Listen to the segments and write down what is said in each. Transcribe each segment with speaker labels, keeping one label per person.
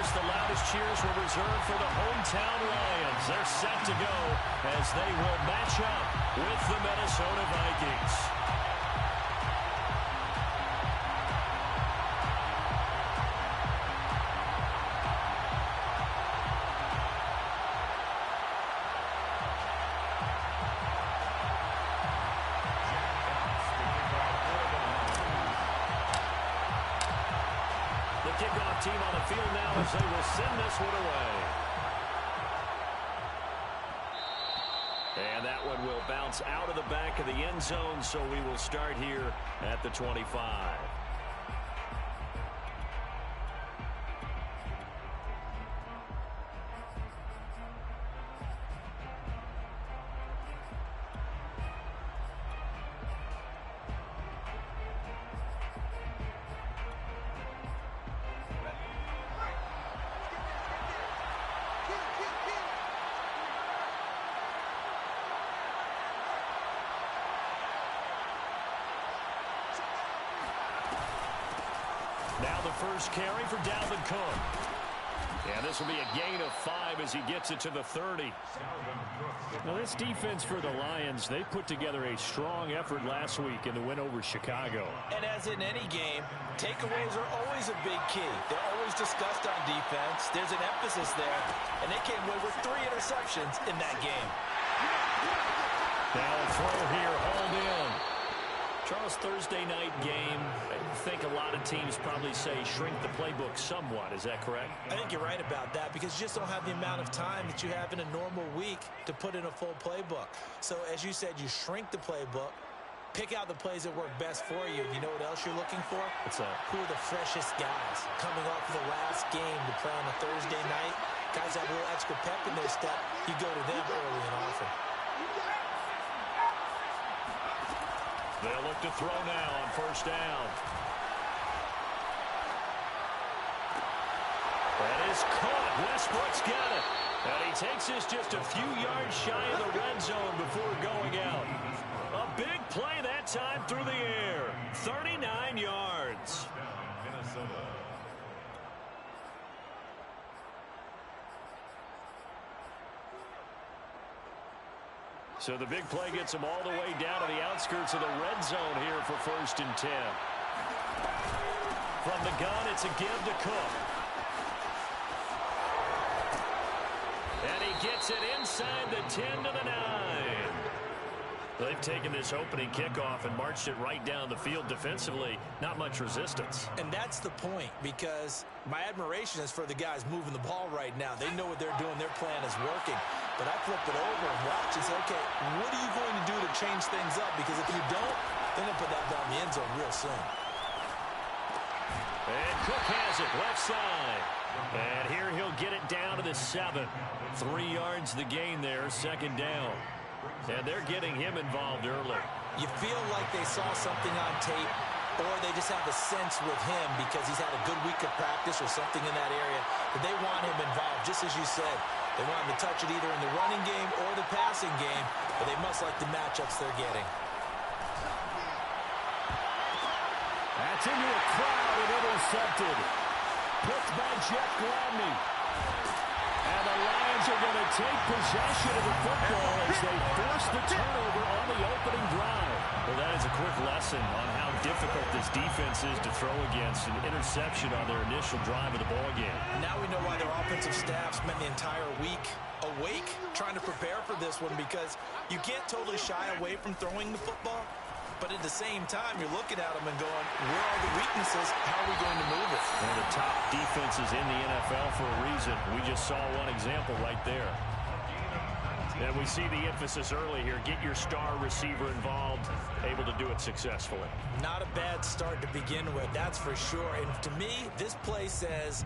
Speaker 1: course, the loudest cheers were reserved for the hometown Lions. They're set to go as they will match up with the Minnesota Vikings. Kickoff team on the field now as they will send this one away. And that one will bounce out of the back of the end zone, so we will start here at the 25. Now the first carry for Dalvin Cook. And this will be a gain of 5 as he gets it to the 30. Now this defense for the Lions, they put together a strong effort last week in the win over Chicago.
Speaker 2: And as in any game, takeaways are always a big key. They're always discussed on defense. There's an emphasis there. And they came away with 3 interceptions in that game.
Speaker 1: Now a throw here, hauled in. Charles, Thursday night game, I think a lot of teams probably say shrink the playbook somewhat. Is that correct?
Speaker 2: I think you're right about that because you just don't have the amount of time that you have in a normal week to put in a full playbook. So as you said, you shrink the playbook, pick out the plays that work best for you. You know what else you're looking for?
Speaker 1: What's that?
Speaker 2: Who are the freshest guys coming off of the last game to play on a Thursday night? Guys have a little extra pep in their step. You go to them early and often.
Speaker 1: They'll look to throw now on first down. That is caught. Westbrook's got it. And he takes this just a few yards shy of the red zone before going out. A big play that time through the air. 39 yards. Minnesota. So the big play gets him all the way down to the outskirts of the red zone here for 1st and 10. From the gun, it's a give to Cook. And he gets it inside the 10 to the 9. They've taken this opening kickoff and marched it right down the field defensively. Not much resistance.
Speaker 2: And that's the point, because my admiration is for the guys moving the ball right now. They know what they're doing. Their plan is working. But I flip it over and watch and say, okay, what are you going to do to change things up? Because if you don't, they're going to put that ball in the end zone real soon.
Speaker 1: And Cook has it left side. And here he'll get it down to the 7. 3 yards the gain there, 2nd down. And they're getting him involved early.
Speaker 2: You feel like they saw something on tape, or they just have a sense with him because he's had a good week of practice or something in that area that they want him involved, just as you said. They want him to touch it either in the running game or the passing game, but they must like the matchups they're getting.
Speaker 1: That's into a crowd and intercepted. Picked by Jeff Gladney. And the Lions are going to take possession of the football as they force the turnover on the opening drive. Well, that is a quick lesson on how difficult this defense is to throw against. An interception on their initial drive of the ballgame.
Speaker 2: Now we know why their offensive staff spent the entire week awake trying to prepare for this one, because you can't totally shy away from throwing the football. But at the same time, you're looking at them and going, where are the weaknesses? How are we going to move it?
Speaker 1: One of the top defenses in the NFL for a reason. We just saw one example right there. And we see the emphasis early here. Get your star receiver involved, able to do it successfully.
Speaker 2: Not a bad start to begin with, that's for sure. And to me, this play says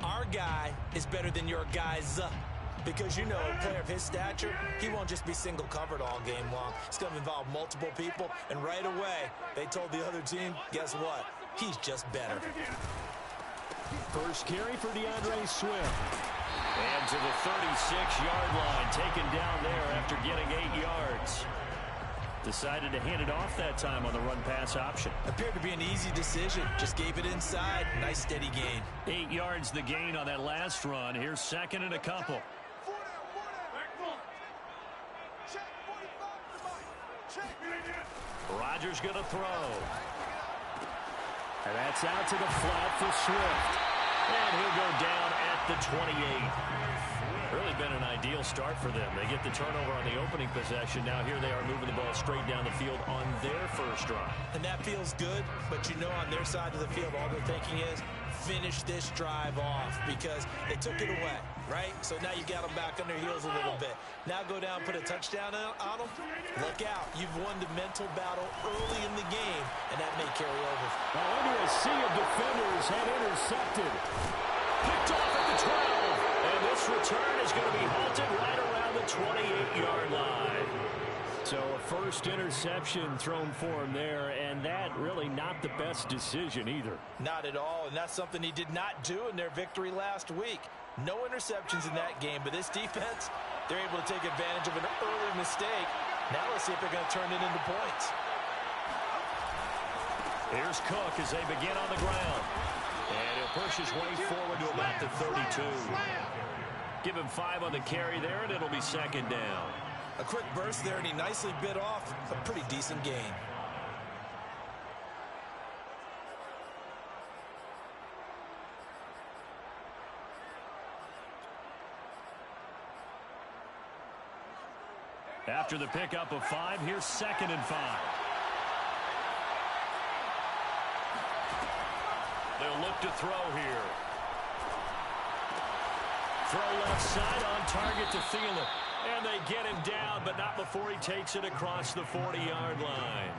Speaker 2: our guy is better than your guy's. Because, you know, a player of his stature, he won't just be single covered all game long. It's going to involve multiple people. And right away, they told the other team, guess what? He's just better.
Speaker 1: First carry for DeAndre Swift. And to the 36-yard line, taken down there after getting 8 yards. Decided to hand it off that time on the run-pass option.
Speaker 2: Appeared to be an easy decision. Just gave it inside. Nice steady gain.
Speaker 1: 8 yards the gain on that last run. Here's second and a couple. Rodgers going to throw. And that's out to the flat for Swift. And he'll go down at the 28. Really been an ideal start for them. They get the turnover on the opening possession. Now here they are moving the ball straight down the field on their first drive.
Speaker 2: And that feels good, but you know on their side of the field all they're thinking is finish this drive off because they took it away, right? So now you got them back on their heels a little bit. Now go down, put a touchdown on them. Look out. You've won the mental battle early in the game, and that may carry over.
Speaker 1: Now into a sea of defenders had intercepted. Picked off at the 12. And this return is going to be halted right around the 28-yard line. So a first interception thrown for him there, and that really not the best decision either.
Speaker 2: Not at all, and that's something he did not do in their victory last week. No interceptions in that game, but this defense, they're able to take advantage of an early mistake. Now let's see if they're going to turn it into points.
Speaker 1: Here's Cook as they begin on the ground. And he'll push his way forward to about the 32. Give him 5 on the carry there, and it'll be second down.
Speaker 2: A quick burst there, and he nicely bit off a pretty decent gain.
Speaker 1: After the pickup of 5, here's second and 5. They'll look to throw here. Throw left side on target to Thielen. And they get him down, but not before he takes it across the 40-yard line.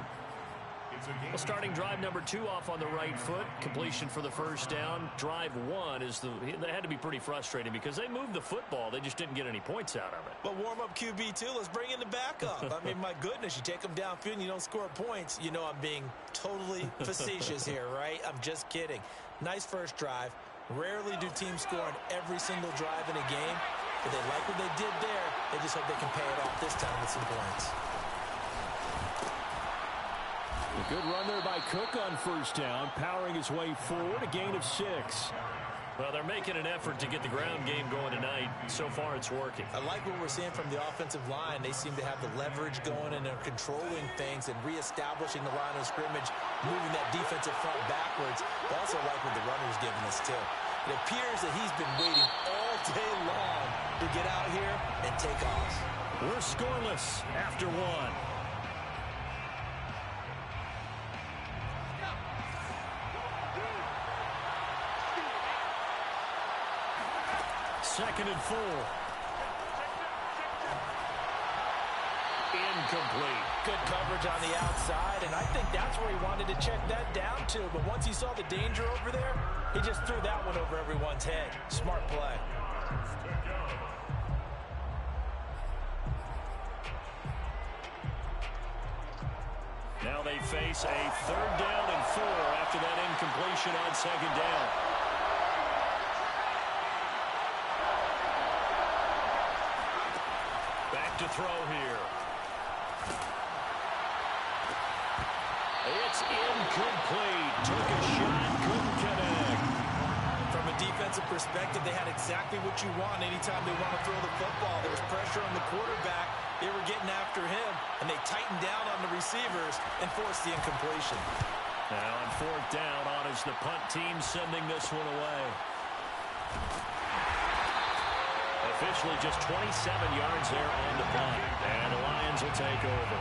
Speaker 1: Well, starting drive number 2 off on the right foot. Completion for the first down. Drive 1 that had to be pretty frustrating because they moved the football. They just didn't get any points out of it.
Speaker 2: But warm-up QB, too. Let's bring in the backup. I mean, my goodness, you take them downfield and you don't score points. You know I'm being totally facetious here, right? I'm just kidding. Nice first drive. Rarely do teams score on every single drive in a game. But they like what they did there. They just hope they can pay it off this time with some points.
Speaker 1: A good run there by Cook on first down, powering his way forward, a gain of 6. Well, they're making an effort to get the ground game going tonight. So far, it's working.
Speaker 2: I like what we're seeing from the offensive line. They seem to have the leverage going, and they're controlling things and reestablishing the line of scrimmage, moving that defensive front backwards. I also like what the runner's giving us, too. It appears that he's been waiting all day long to get out here and take off.
Speaker 1: We're scoreless after 1. Second and 4. Incomplete.
Speaker 2: Good coverage on the outside, and I think that's where he wanted to check that down to. But once he saw the danger over there, he just threw that one over everyone's head. Smart play.
Speaker 1: Now they face a 3rd down and 4 after that incompletion on second down. Back to throw here. It's incomplete. Took a shot, couldn't connect.
Speaker 2: From a defensive perspective, they had exactly what you want anytime they want to throw the football. There was pressure on the quarterback. They were getting after him, and they tightened down on the receivers and forced the incompletion.
Speaker 1: Now on 4th down, on is the punt team sending this one away. Officially just 27 yards there on the punt, and the Lions will take over.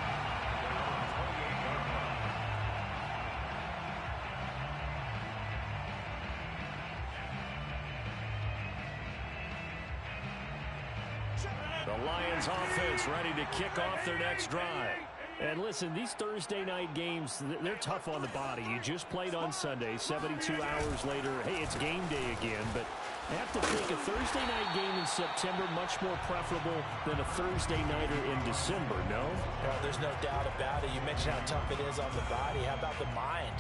Speaker 1: The Lions offense ready to kick off their next drive. And listen, these Thursday night games, they're tough on the body. You just played on Sunday, 72 hours later. Hey, it's game day again, but I have to think a Thursday night game in September much more preferable than a Thursday nighter in December, no?
Speaker 2: Well, there's no doubt about it. You mentioned how tough it is on the body. How about the mind?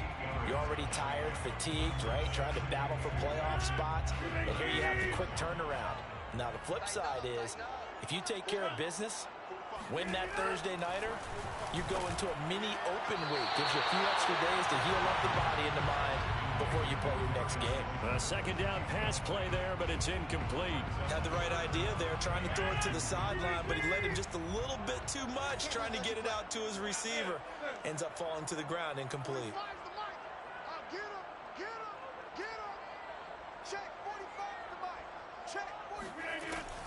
Speaker 2: You're already tired, fatigued, right? Trying to battle for playoff spots. And here you have the quick turnaround. Now, the flip side is, if you take care of business, Win that Thursday nighter, you go into a mini open week. Gives you a few extra days to heal up the body and the mind before you play your next game.
Speaker 1: A second down pass play there, but it's incomplete.
Speaker 2: Had the right idea there, trying to throw it to the sideline, but he led him just a little bit too much, trying to get it out to his receiver. Ends up falling to the ground, incomplete.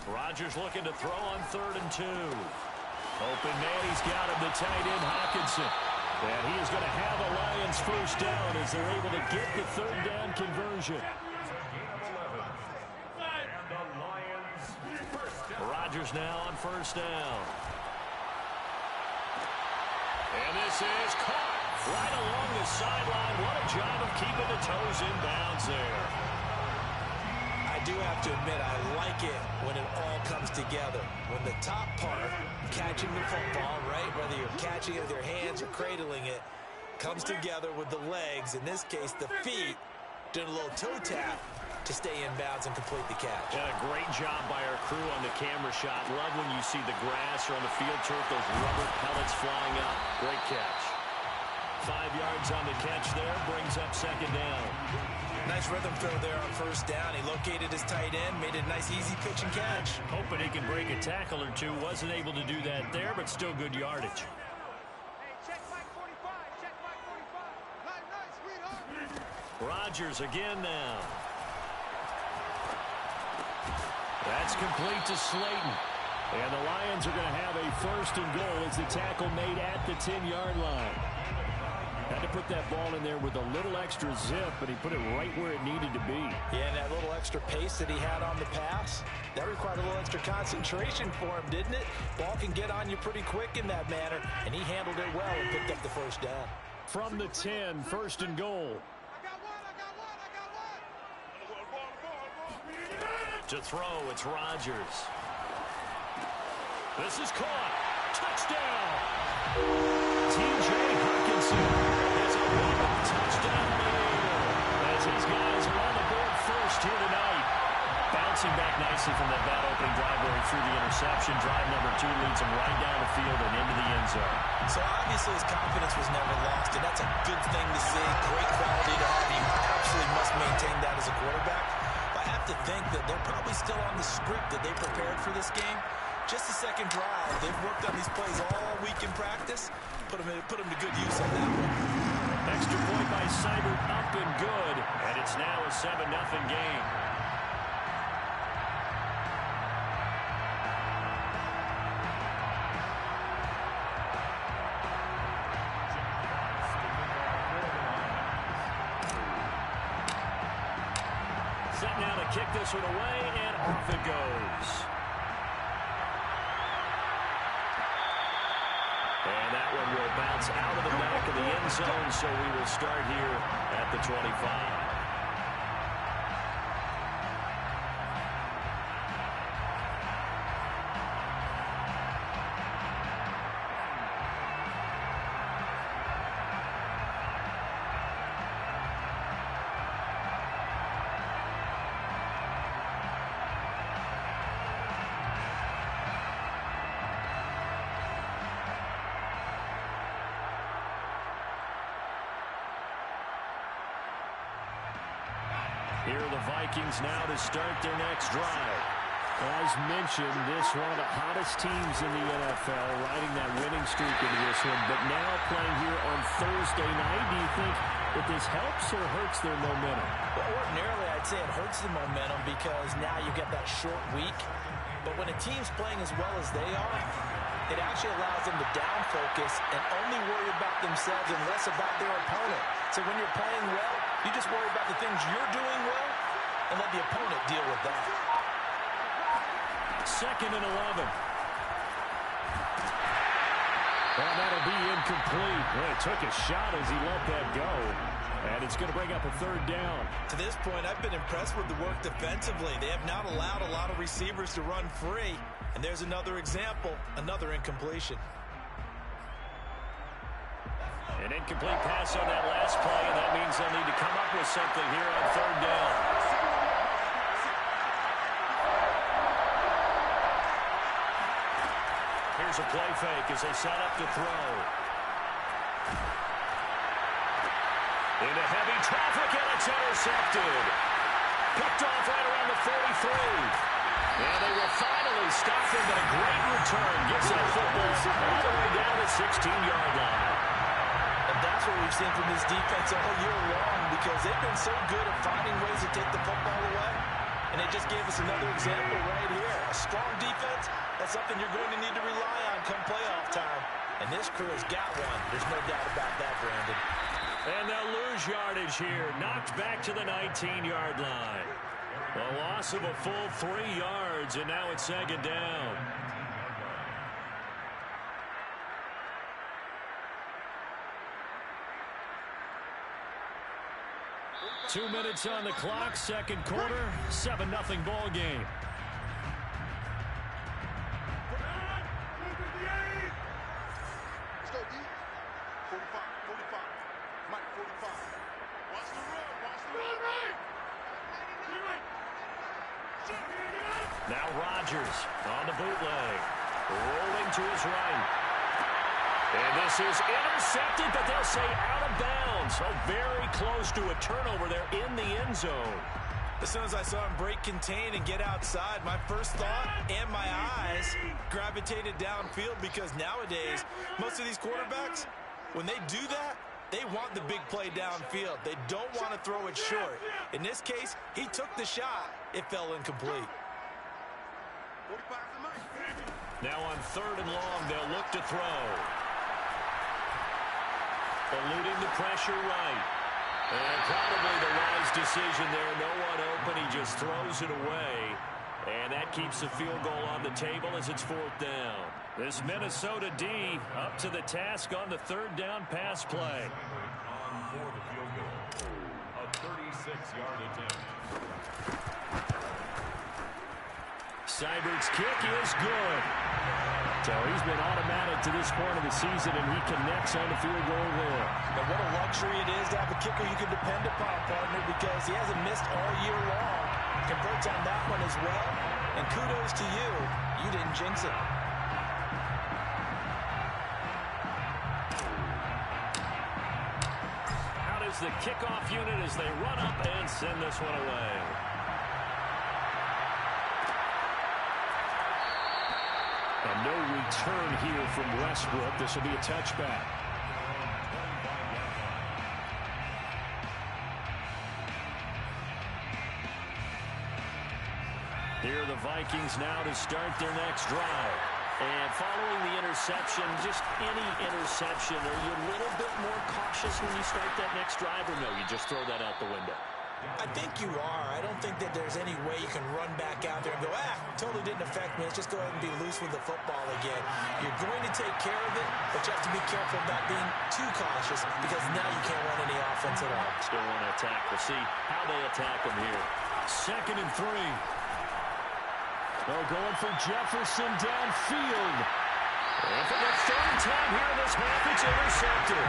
Speaker 1: Rodgers looking to throw on 3rd and 2. Open man, he's got him, the tight end Hawkinson. And he is going to have a Lions first down as they're able to get the 3rd down conversion. Rodgers now on 1st down. And this is caught right along the sideline. What a job of keeping the toes in bounds there.
Speaker 2: I do have to admit, I like it when it all comes together. When the top part, catching the football, right, whether you're catching it with your hands or cradling it, comes together with the legs, in this case the feet, doing a little toe tap to stay in bounds and complete the catch.
Speaker 1: And a great job by our crew on the camera shot. Love when you see the grass or on the field turf, those rubber pellets flying up. Great catch. 5 yards on the catch there, brings up 2nd down.
Speaker 2: Nice rhythm throw there on 1st down. He located his tight end, made it a nice easy pitch and catch.
Speaker 1: Hoping he can break a tackle or two. Wasn't able to do that there, but still good yardage. Rodgers again now. That's complete to Slayton. And the Lions are going to have a 1st and goal as the tackle made at the 10-yard line. Had to put that ball in there with a little extra zip, but he put it right where it needed to be.
Speaker 2: Yeah, and that little extra pace that he had on the pass, that required a little extra concentration for him, didn't it? Ball can get on you pretty quick in that manner, and he handled it well and picked up the 1st down.
Speaker 1: From the 10, 1st and goal. To throw, it's Rodgers. This is caught. Touchdown. T.J. Hawkinson has a touchdown as his guys are on the board first here tonight. Bouncing back nicely from that bad opening drive where he threw the interception. Drive number 2 leads him right down the field and into the end zone.
Speaker 2: So obviously his confidence was never lost, and that's a good thing to see. Great quality to have. You absolutely must maintain that as a quarterback. I have to think that they're probably still on the script that they prepared for this game. Just the second drive. They've worked on these plays all week in practice. Put them to good use on that one.
Speaker 1: Extra point by Seibert, up and good. And it's now a 7-0 game. Set now to kick this one away, and off it goes. And that one will bounce out of the back of the end zone, so we will start here at the 25. Here are the Vikings now to start their next drive. As mentioned, this one of the hottest teams in the NFL, riding that winning streak into this one, but now playing here on Thursday night. Do you think that this helps or hurts their momentum?
Speaker 2: Well, ordinarily, I'd say it hurts the momentum because now you get that short week. But when a team's playing as well as they are, it actually allows them to down focus and only worry about themselves and less about their opponent. So when you're playing well, you just worry about the things you're doing well and let the opponent deal with that.
Speaker 1: 2nd and 11. Well, that'll be incomplete. Well, he took a shot as he let that go. And it's going to bring up a 3rd down.
Speaker 2: To this point, I've been impressed with the work defensively. They have not allowed a lot of receivers to run free. And there's another example, another incompletion.
Speaker 1: An incomplete pass on that last play, and that means they'll need to come up with something here on 3rd down. Here's Here's a play fake as they set up to throw. Into heavy traffic, and it's intercepted. Picked off right around the 43. And they will finally stop him, but a great return. Gets that football all the way down the 16-yard line.
Speaker 2: And that's what we've seen from this defense all year long, because they've been so good at finding ways to take the football away. And they just gave us another example right here. A strong defense, that's something you're going to need to rely on come playoff time. And this crew has got one. There's no doubt about that, Brandon.
Speaker 1: And they'll lose yardage here. Knocked back to the 19-yard line. A loss of a full 3 yards, and now it's second down. Two minutes on the clock, second quarter, 7-0 ball game.
Speaker 3: Let's go, D. 45, 45. Mike, 45. Watch the run, right?
Speaker 1: Now Rodgers on the bootleg. Rolling to his right. And this is intercepted, but they'll say out of bounds. So very close to a turnover there in the end zone.
Speaker 2: As soon as I saw him break contain and get outside, my first thought and my eyes gravitated downfield, because nowadays, most of these quarterbacks, when they do that, they want the big play downfield. They don't want to throw it short. In this case, he took the shot. It fell incomplete.
Speaker 1: Now on 3rd and long, they'll look to throw. Eluding the pressure right. And probably the wise decision there. No one open. He just throws it away. And that keeps the field goal on the table as it's 4th down. This Minnesota D up to the task on the 3rd down pass play.
Speaker 4: On for the field goal. A 36-yard attempt.
Speaker 1: Seibert's kick is good. So he's been automatic to this point of the season, and he connects on the field goal there.
Speaker 2: And what a luxury it is to have a kicker you can depend upon, partner, because he hasn't missed all year long. Converts on that one as well. And kudos to you. You didn't jinx it.
Speaker 1: Out is the kickoff unit as they run up and send this one away. And no return here from Westbrook. This will be a touchback. Here are the Vikings now to start their next drive. And following the interception, just any interception, are you a little bit more cautious when you start that next drive, or no, you just throw that out the window?
Speaker 2: I think you are. I don't think that there's any way you can run back out there and go, totally didn't affect me. Let's just go ahead and be loose with the football again. You're going to take care of it, but you have to be careful about being too cautious, because now you can't run any offense at all.
Speaker 1: Still want to attack. We'll see how they attack them here. 2nd and 3. They're going for Jefferson downfield. And for the 3rd time here in this half, it's intercepted.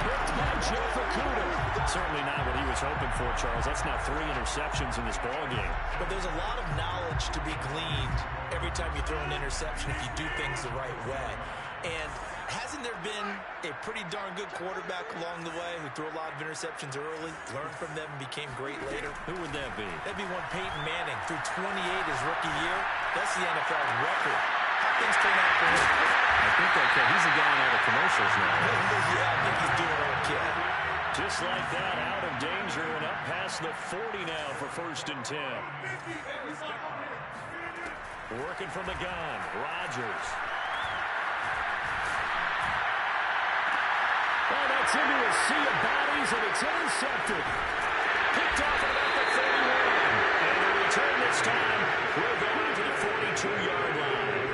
Speaker 1: Picked by Jeff Okudah. Certainly not what he was hoping for, Charles. That's now 3 interceptions in this ballgame.
Speaker 2: But there's a lot of knowledge to be gleaned every time you throw an interception if you do things the right way. And hasn't there been a pretty darn good quarterback along the way who threw a lot of interceptions early, learned from them, and became great later?
Speaker 1: Who would that be?
Speaker 2: That'd be one Peyton Manning. Threw 28 his rookie year. That's the NFL record. How things turn out for him?
Speaker 1: I think he's a guy out of commercials now.
Speaker 2: Yeah, I think he's doing okay.
Speaker 1: Just like that, out of danger and up past the 40 now for 1st and 10. Working from the gun, Rodgers. Oh, that's into a sea of bodies, and it's intercepted. Picked off at about the 31. And the return this time will go on to the 42-yard line.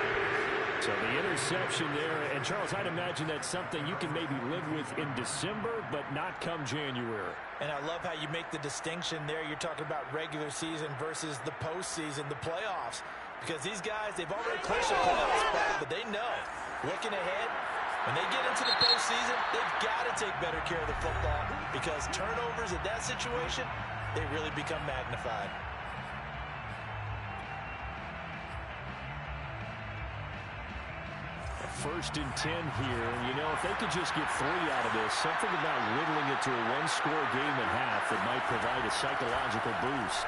Speaker 1: So the interception there, and Charles, I'd imagine that's something you can maybe live with in December, but not come January.
Speaker 2: And I love how you make the distinction there. You're talking about regular season versus the postseason, the playoffs. Because these guys, they've already clinched a playoff spot, but they know, looking ahead, when they get into the postseason, they've got to take better care of the football, because turnovers in that situation, they really become magnified.
Speaker 1: 1st and 10 here. And, you know, if they could just get 3 out of this, something about whittling it to a one-score game at half that might provide a psychological boost.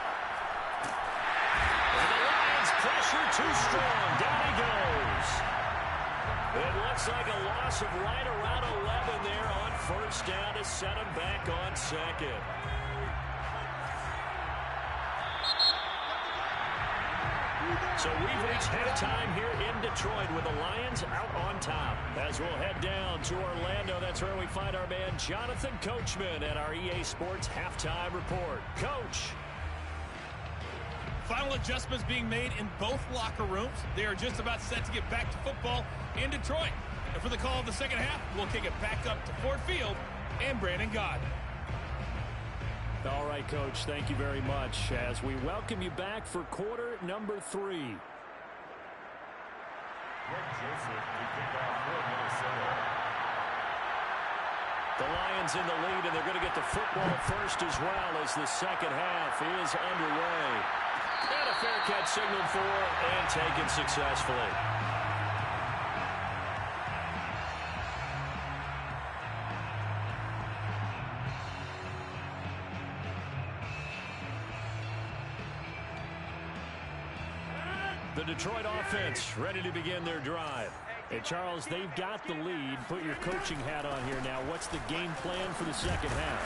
Speaker 1: And the Lions pressure too strong. Down he goes. It looks like a loss of right around 11 there on 1st down to set him back on 2nd. So we've reached halftime here in Detroit with the Lions out on top. As we'll head down to Orlando, that's where we find our man Jonathan Coachman at our EA Sports Halftime Report. Coach.
Speaker 5: Final adjustments being made in both locker rooms. They are just about set to get back to football in Detroit. And for the call of the second half, we'll kick it back up to Ford Field and Brandon Gaud.
Speaker 1: All right, Coach, thank you very much as we welcome you back for quarter number 3. The Lions in the lead, and they're going to get the football first as well as the second half is underway. And a fair catch signaled for and taken successfully. The Detroit offense ready to begin their drive. Hey, Charles, they've got the lead. Put your coaching hat on here now. What's the game plan for the second half?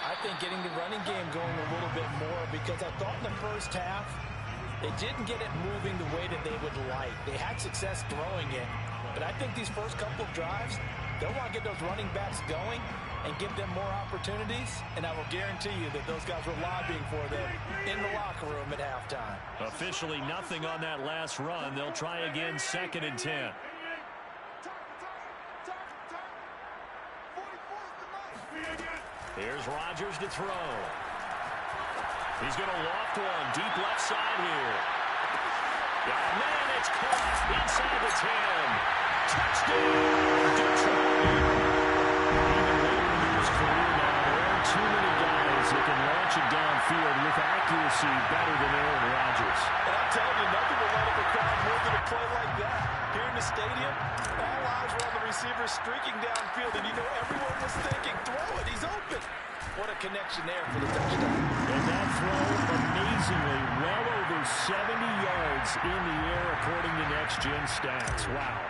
Speaker 2: I think getting the running game going a little bit more because I thought in the first half they didn't get it moving the way that they would like. They had success throwing it, but I think these first couple of drives, they'll want to get those running backs going and give them more opportunities, and I will guarantee you that those guys were lobbying for them in the locker room at halftime.
Speaker 1: Officially nothing on that last run. They'll try again 2nd and 10. Here's Rodgers to throw. He's going to loft one deep left side here. Yeah, man, it's caught inside the 10. Touchdown, Detroit. Too many guys that can launch it downfield with accuracy better than Aaron Rodgers.
Speaker 2: And I'm telling you, nothing will light up a crowd more than a play like that. Here in the stadium, all eyes were on the receiver streaking downfield, and you know everyone was thinking, throw it, he's open. What a connection there for the touchdown.
Speaker 1: And that throw, amazingly, well over 70 yards in the air according to next-gen stats. Wow.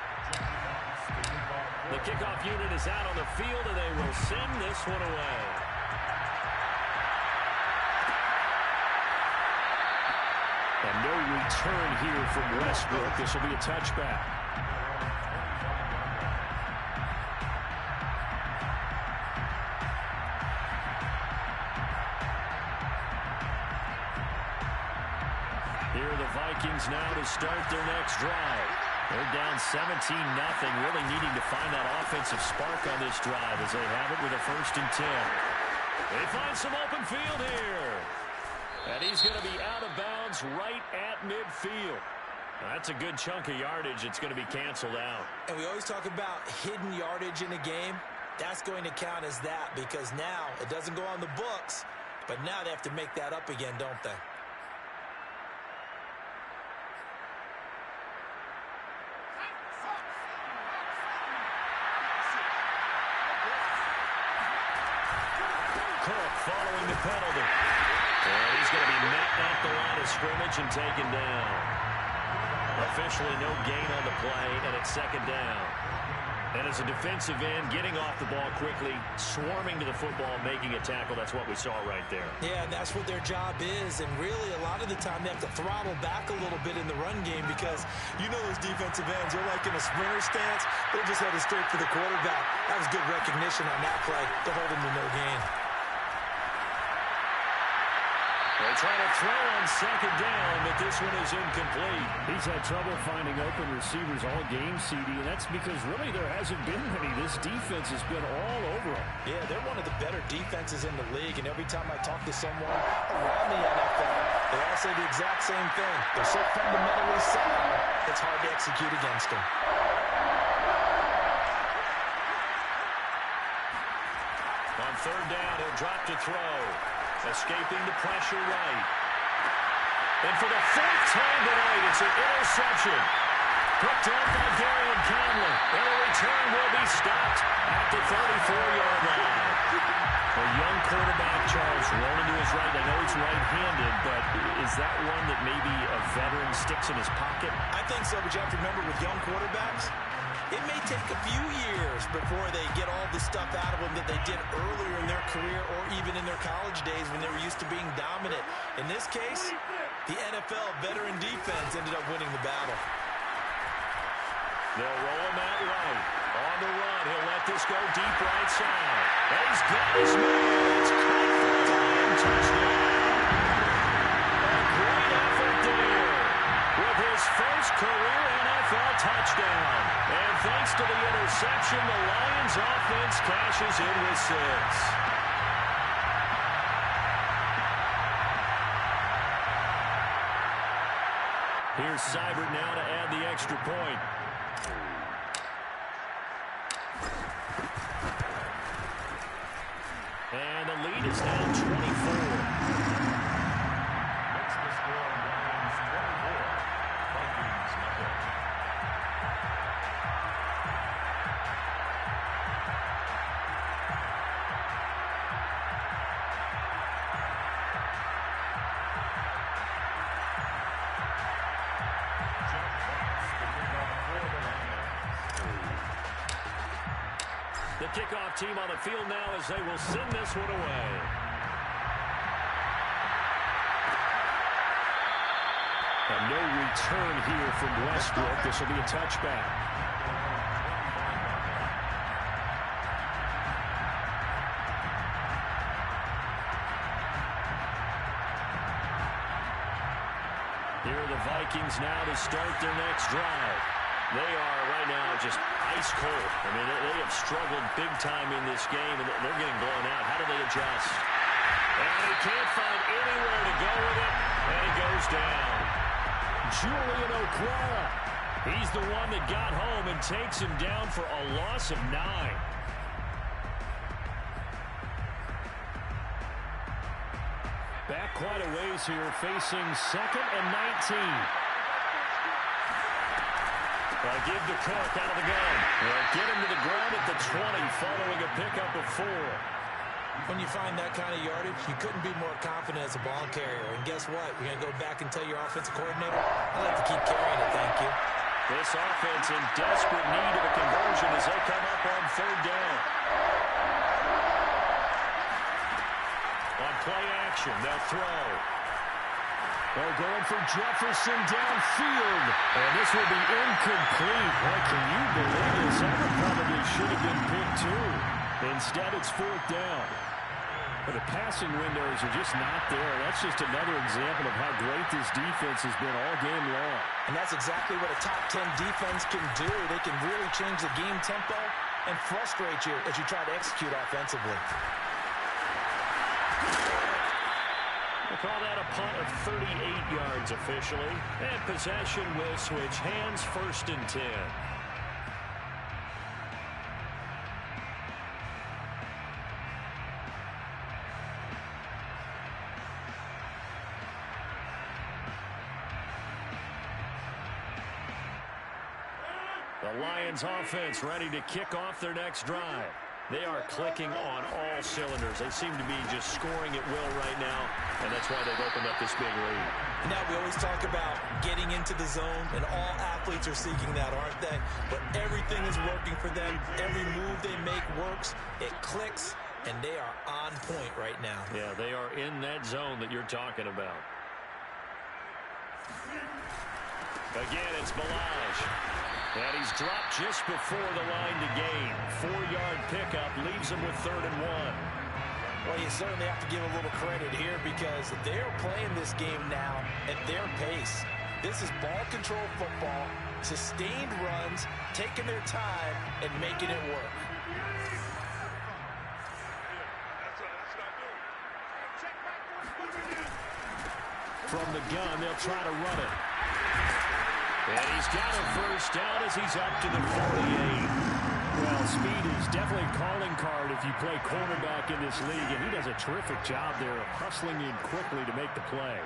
Speaker 1: The kickoff unit is out on the field, and they will send this one away. And no return here from Westbrook. This will be a touchback. Here are the Vikings now to start their next drive. They're down 17-0, really needing to find that offensive spark on this drive as they have it with a 1st and 10. They find some open field here. And he's going to be out of bounds right at midfield. That's a good chunk of yardage. It's going to be canceled out.
Speaker 2: And we always talk about hidden yardage in a game. That's going to count as that because now it doesn't go on the books, but now they have to make that up again, don't they?
Speaker 1: Cook following the penalty. And he's going to be met at the line of scrimmage and taken down. Officially no gain on the play, and it's 2nd down. And as a defensive end, getting off the ball quickly, swarming to the football, making a tackle, that's what we saw right there.
Speaker 2: Yeah, and that's what their job is. And really, a lot of the time, they have to throttle back a little bit in the run game because you know those defensive ends, they're like in a sprinter stance. They're just headed straight for the quarterback. That was good recognition on that play to hold him to no gain.
Speaker 1: They try to throw on 2nd down, but this one is incomplete. He's had trouble finding open receivers all game, CD, and that's because really there hasn't been many. This defense has been all over them.
Speaker 2: Yeah, they're one of the better defenses in the league, and every time I talk to someone around the NFL, they all say the exact same thing. They're so fundamentally sound, it's hard to execute against them.
Speaker 1: On 3rd down, he'll drop to throw. Escaping the pressure right. And for the 4th time tonight, it's an interception. Picked up by Darian Conley. And a return will be stopped at the 34-yard line. A young quarterback, Charles, rolling to his right. I know he's right-handed, but is that one that maybe a veteran sticks in his pocket?
Speaker 2: I think so, but you have to remember with young quarterbacks, it may take a few years before they get all the stuff out of them that they did earlier in their career or even in their college days when they were used to being dominant. In this case, the NFL veteran defense ended up winning the battle.
Speaker 1: They'll roll him out right. On the run, he'll let this go deep right side. And he's got his man. It's caught for a time touchdown. A great effort there with his first career NFL touchdown. And thanks to the interception, the Lions offense cashes in with 6. Here's Seibert now to add the extra point. And the lead is now 24.
Speaker 4: Makes the score Lions 24. Vikings nothing.
Speaker 1: The kickoff team on the field now as they will send this one away. And no return here from Westbrook. This will be a touchback. Here are the Vikings now to start their next drive. They are right now just ice cold. I mean, they have struggled big time in this game, and they're getting blown out. How do they adjust? And he can't find anywhere to go with it, and he goes down. Julian Okwara. He's the one that got home and takes him down for a loss of 9. Back quite a ways here, facing 2nd and 19. They'll give to Cook out of the gun. They'll get him to the ground at the 20 following a pickup of 4.
Speaker 2: When you find that kind of yardage, you couldn't be more confident as a ball carrier. And guess what? You're going to go back and tell your offensive coordinator, I'd like to keep carrying it, thank you.
Speaker 1: This offense in desperate need of a conversion as they come up on 3rd down. On play action, they'll throw. They're going for Jefferson downfield. And this will be incomplete. Boy, can you believe this? That one probably should have been picked too. Instead, it's 4th down. But the passing windows are just not there. That's just another example of how great this defense has been all game long.
Speaker 2: And that's exactly what a top 10 defense can do. They can really change the game tempo and frustrate you as you try to execute offensively.
Speaker 1: We'll call that a punt of 38 yards officially. And possession will switch hands, 1st and 10. The Lions offense ready to kick off their next drive. They are clicking on all cylinders. They seem to be just scoring at will right now, and that's why they've opened up this big lead.
Speaker 2: Now, we always talk about getting into the zone, and all athletes are seeking that, aren't they? But everything is working for them. Every move they make works. It clicks, and they are on point right now.
Speaker 1: Yeah, they are in that zone that you're talking about. Again, it's Balaj. And he's dropped just before the line to gain. 4-yard pickup leaves him with 3rd and 1.
Speaker 2: Well, you certainly have to give a little credit here because they're playing this game now at their pace. This is ball control football, sustained runs, taking their time, and making it work.
Speaker 1: From the gun, they'll try to run it. And he's got a 1st down as he's up to the 48. Well, speed is definitely a calling card if you play quarterback in this league, and he does a terrific job there of hustling in quickly to make the play.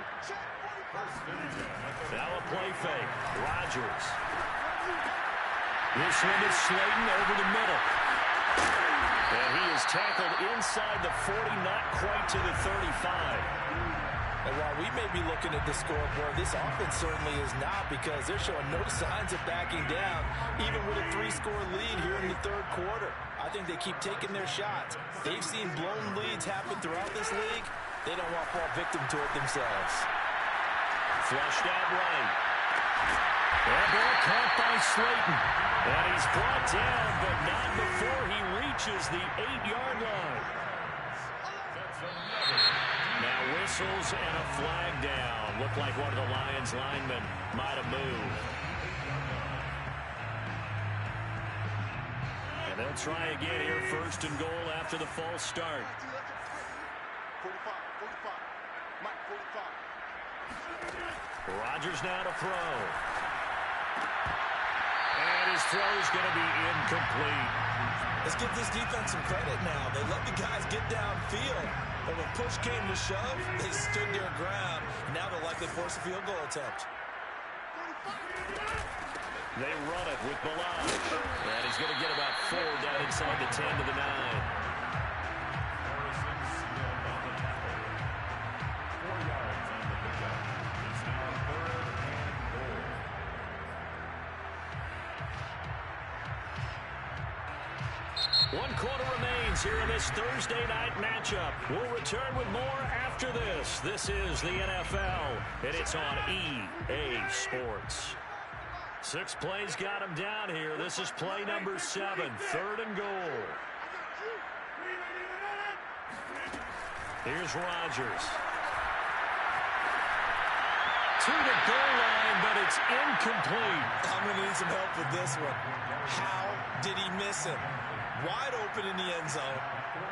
Speaker 1: Now a play fake. Rodgers This one is Slayton over the middle. And he is tackled inside the 40, not quite to the 35.
Speaker 2: And while we may be looking at the scoreboard, this offense certainly is not, because they're showing no signs of backing down, even with a 3-score lead here in the third quarter. I think they keep taking their shots. They've seen blown leads happen throughout this league. They don't want to fall victim to it themselves.
Speaker 1: Flushed out right. That ball caught by Slayton. And he's brought down, but not before he reaches the 8-yard line. Now whistles and a flag down. Looked like one of the Lions linemen might have moved. And they'll try again here, first and goal after the false start.
Speaker 3: 45, 45. Mike, 45.
Speaker 1: Rodgers now to throw. And his throw is going to be incomplete.
Speaker 2: Let's give this defense some credit now. They let the guys get downfield. But when push came to shove, they stood their ground. Now they'll likely force a field goal attempt.
Speaker 1: They run it with Balaj. And he's going to get about 4 down inside the 10 to the 9. One quarter remains here in this Thursday night matchup. We'll return with more after this. This is the NFL, and it's on EA Sports. 6 plays got him down here. This is play number 7, 3rd and goal. Here's Rodgers. To the goal line, but it's incomplete.
Speaker 2: I'm going to need some help with this one. How did he miss him? Wide open in the end zone.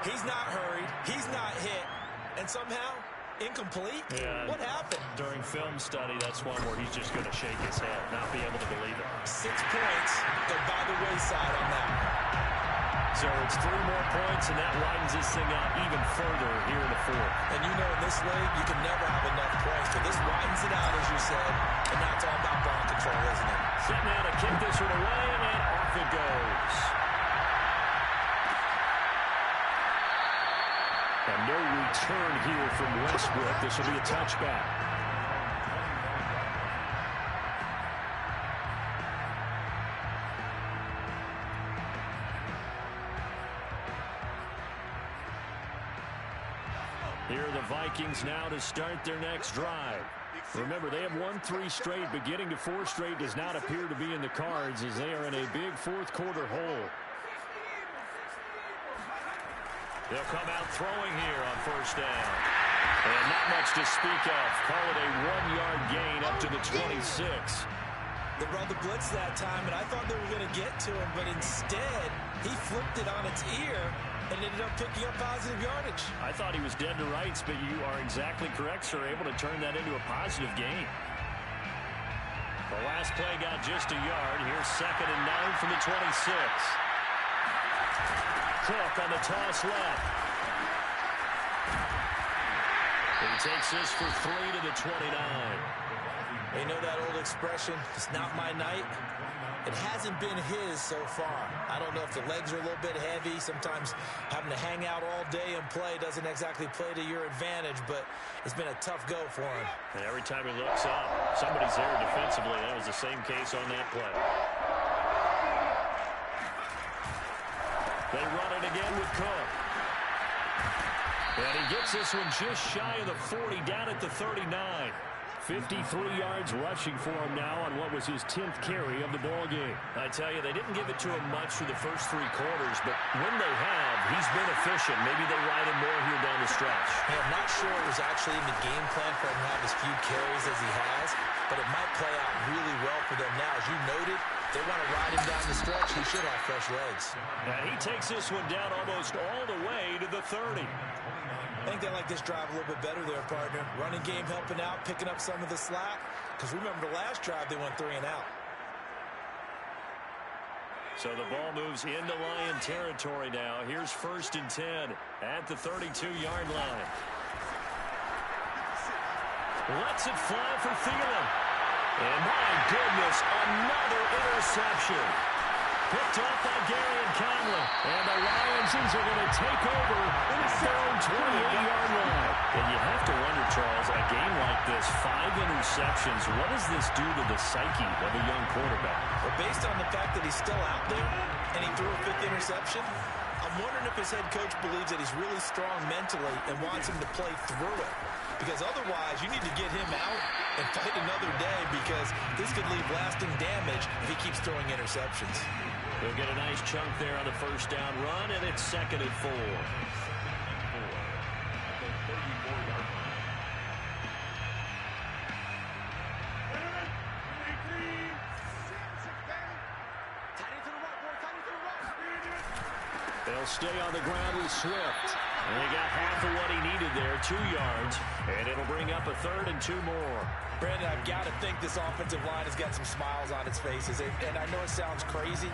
Speaker 2: He's not hurried. He's not hit. And somehow, incomplete?
Speaker 1: Yeah.
Speaker 2: What happened?
Speaker 1: During film study, that's one where he's just going to shake his head, not be able to believe it.
Speaker 2: 6 points go by the wayside on that.
Speaker 1: So it's 3 more points, and that widens this thing out even further here in the 4th.
Speaker 2: And you know in this league, you can never have enough points. But this widens it out, as you said. And now it's all about ball control, isn't it?
Speaker 1: Set now to kick this one away, and off it goes. And no return here from Westbrook. This will be a touchback. Here are the Vikings now to start their next drive. Remember, they have won 3 straight, but getting to 4 straight does not appear to be in the cards, as they are in a big 4th quarter hole. They'll come out throwing here on 1st down. And not much to speak of. Call it a 1-yard gain up to the 26.
Speaker 2: They brought the blitz that time, and I thought they were going to get to him, but instead, he flipped it on its ear and ended up picking up positive yardage.
Speaker 1: I thought he was dead to rights, but you are exactly correct, sir. Able to turn that into a positive gain. The last play got just a yard. Here's 2nd and 9 from the 26. Cook on the toss left. He takes this for 3 to the 29.
Speaker 2: You know that old expression, it's not my night? It hasn't been his so far. I don't know if the legs are a little bit heavy. Sometimes having to hang out all day and play doesn't exactly play to your advantage, but it's been a tough go for him.
Speaker 1: And every time he looks up, somebody's there defensively. That was the same case on that play. They run it again with Cook. And he gets this one just shy of the 40, down at the 39. 53 yards rushing for him now on what was his 10th carry of the ball game. I tell you, they didn't give it to him much through the first 3 quarters, but when they have, he's been efficient. Maybe they ride him more here down the stretch.
Speaker 2: Hey, I'm not sure it was actually in the game plan for him to have as few carries as he has, but it might play out really well for them now. As you noted, they want to ride him down the stretch. He should have fresh legs.
Speaker 1: And he takes this one down almost all the way to the 30.
Speaker 2: I think they like this drive a little bit better there, partner. Running game helping out, picking up some of the slack. Because remember the last drive, they went 3 and out.
Speaker 1: So the ball moves into Lion territory now. Here's 1st and 10 at the 32-yard line. Lets it fly for Thielen. And my goodness, another interception. Picked off by Gary and Conley. And the Lions are going to take over their own 28-yard line.
Speaker 6: And you have to wonder, Charles, a game like this, 5 interceptions, what does this do to the psyche of a young quarterback?
Speaker 2: Well, based on the fact that he's still out there and he threw a 5th interception, I'm wondering if his head coach believes that he's really strong mentally and wants him to play through it. Because otherwise, you need to get him out and fight another day, because this could leave lasting damage if he keeps throwing interceptions.
Speaker 6: They'll get a nice chunk there on the first down run, and it's 2nd and 4.
Speaker 1: They'll stay on the ground with Swift. And they got half of what he needed there, 2 yards. And it'll bring up a 3rd and 2 more.
Speaker 2: Brandon, I've got to think this offensive line has got some smiles on its faces. And I know it sounds crazy,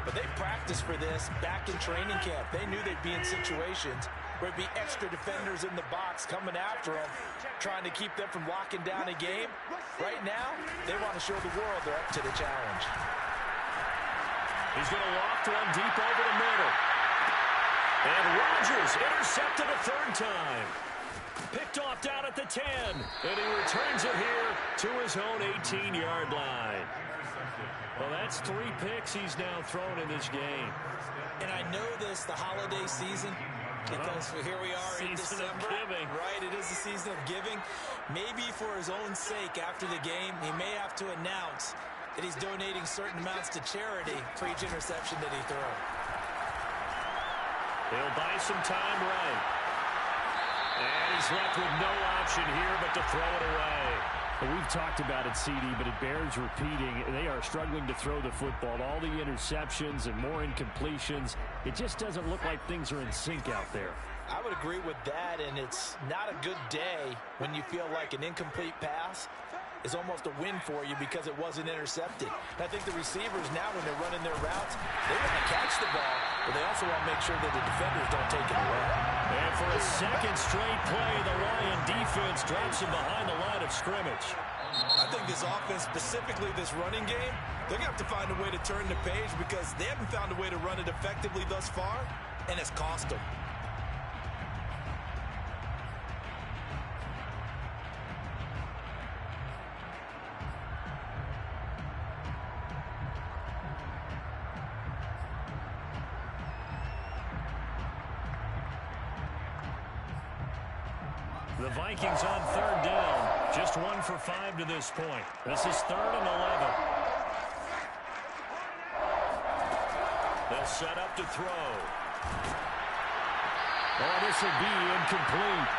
Speaker 2: but they practiced for this back in training camp. They knew they'd be in situations where it'd be extra defenders in the box coming after them, trying to keep them from locking down a game. Right now, they want to show the world they're up to the challenge.
Speaker 1: He's going to loft one deep over the middle. And Rodgers intercepted a 3rd time. Picked off down at the 10. And he returns it here to his own 18-yard line. Well, that's 3 picks he's now thrown in this game.
Speaker 2: And I know this, the holiday season, because here we are in December. Right, it is the season of giving. Maybe for his own sake after the game, he may have to announce that he's donating certain amounts to charity for each interception that he throws.
Speaker 1: He'll buy some time right. And he's left with no option here but to throw it away.
Speaker 7: Well, we've talked about it, CD, but it bears repeating. They are struggling to throw the football. All the interceptions and more incompletions. It just doesn't look like things are in sync out there.
Speaker 2: I would agree with that, and it's not a good day when you feel like an incomplete pass is almost a win for you because it wasn't intercepted. And I think the receivers now, when they're running their routes, they want to catch the ball, but they also want to make sure that the defenders don't take it away.
Speaker 1: And for a 2nd straight play, the Lion defense drops him behind the line of scrimmage.
Speaker 2: I think this offense, specifically this running game, they're going to have to find a way to turn the page because they haven't found a way to run it effectively thus far, and it's cost them.
Speaker 1: The Vikings on 3rd down. Just 1 for 5 to this point. This is 3rd and 11. They'll set up to throw. Oh, this will be incomplete.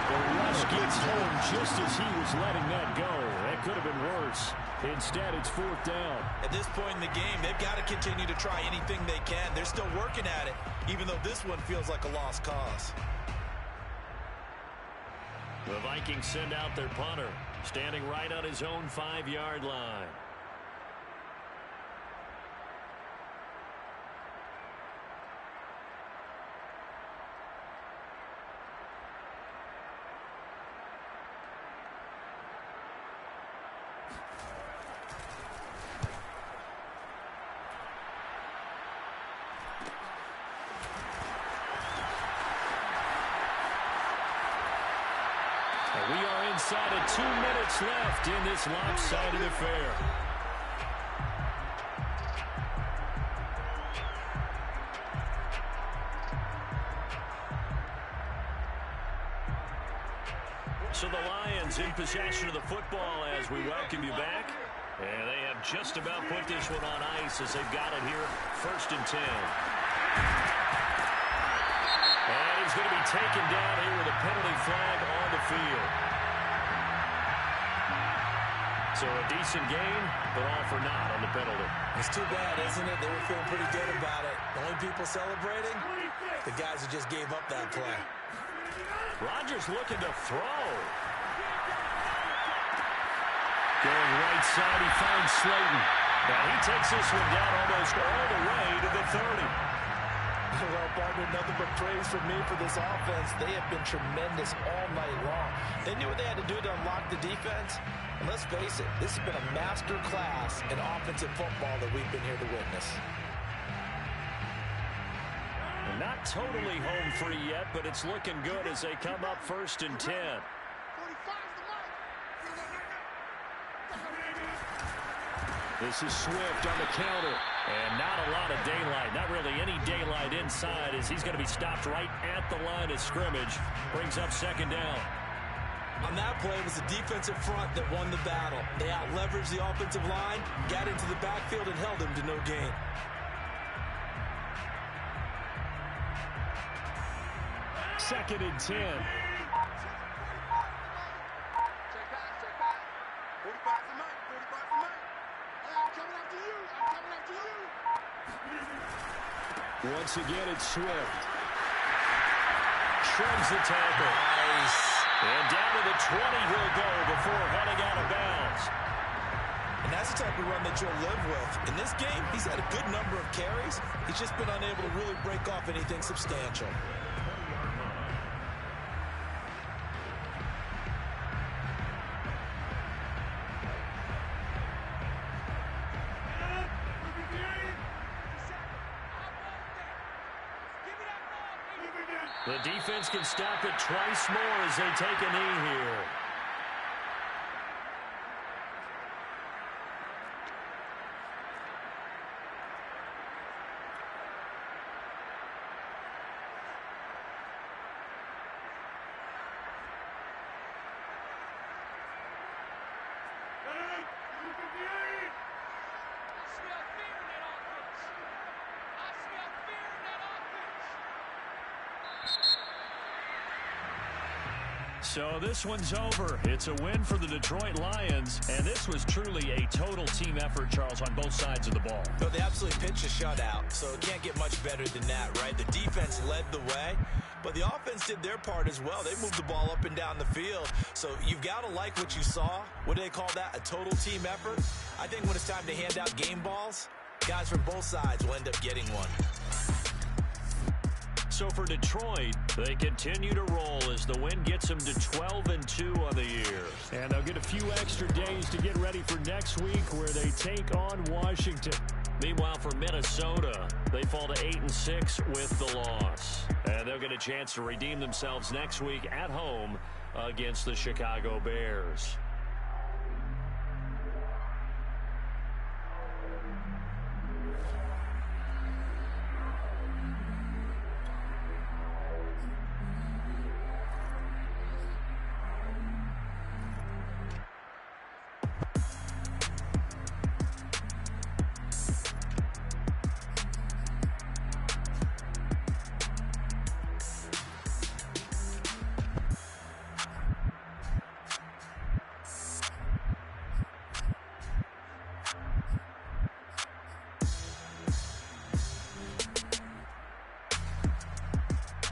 Speaker 1: The rush gets home just as he was letting that go. That could have been worse. Instead, it's 4th down.
Speaker 2: At this point in the game, they've got to continue to try anything they can. They're still working at it, even though this one feels like a lost cause.
Speaker 1: The Vikings send out their punter, standing right on his own 5-yard line. We are inside of 2 minutes left in this lopsided affair. So the Lions in possession of the football as we welcome you back. And they have just about put this one on ice as they've got it here, 1st and 10. And he's going to be taken down here with a penalty flag on the field. So a decent gain, but all for naught on the penalty.
Speaker 2: It's too bad, isn't it? They were feeling pretty good about it. The only people celebrating, the guys who just gave up that play.
Speaker 1: Rodgers looking to throw. Going right side, he finds Slayton. Now he takes this one down almost all the way to the 30.
Speaker 2: Well, Bart, partner, nothing but praise from me for this offense. They have been tremendous all night long. They knew what they had to do to unlock the defense. And let's face it, this has been a master class in offensive football that we've been here to witness.
Speaker 6: Not totally home free yet, but it's looking good as they come up 1st and 10. This is Swift on the counter. And not a lot of daylight. Not really any daylight inside as he's going to be stopped right at the line of scrimmage. Brings up 2nd down.
Speaker 2: On that play, it was the defensive front that won the battle. They out-leveraged the offensive line, got into the backfield, and held him to no gain.
Speaker 7: Second and 10.
Speaker 3: Check back. 45 for Mike. 45 for Mike. I'm coming after you. I'm coming after you.
Speaker 7: Once again, it's Swift.
Speaker 6: Shrugs the tackle.
Speaker 2: Nice.
Speaker 6: And down to the 20 he'll go before heading out of bounds.
Speaker 2: And that's the type of run that you'll live with. In this game, he's had a good number of carries. He's just been unable to really break off anything substantial.
Speaker 6: The defense can stop it twice more as they take a knee here. So this one's over. It's a win for the Detroit Lions, and this was truly a total team effort, Charles, on both sides of the ball.
Speaker 2: No, they absolutely pitched a shutout, so it can't get much better than that, right? The defense led the way, but the offense did their part as well. They moved the ball up and down the field, so you've got to like what you saw. What do they call that? A total team effort? I think when it's time to hand out game balls, guys from both sides will end up getting one.
Speaker 6: So for Detroit, they continue to roll as the win gets them to 12-2 on the year.
Speaker 7: And they'll get a few extra days to get ready for next week where they take on Washington.
Speaker 6: Meanwhile, for Minnesota, they fall to 8-6 with the loss. And they'll get a chance to redeem themselves next week at home against the Chicago Bears.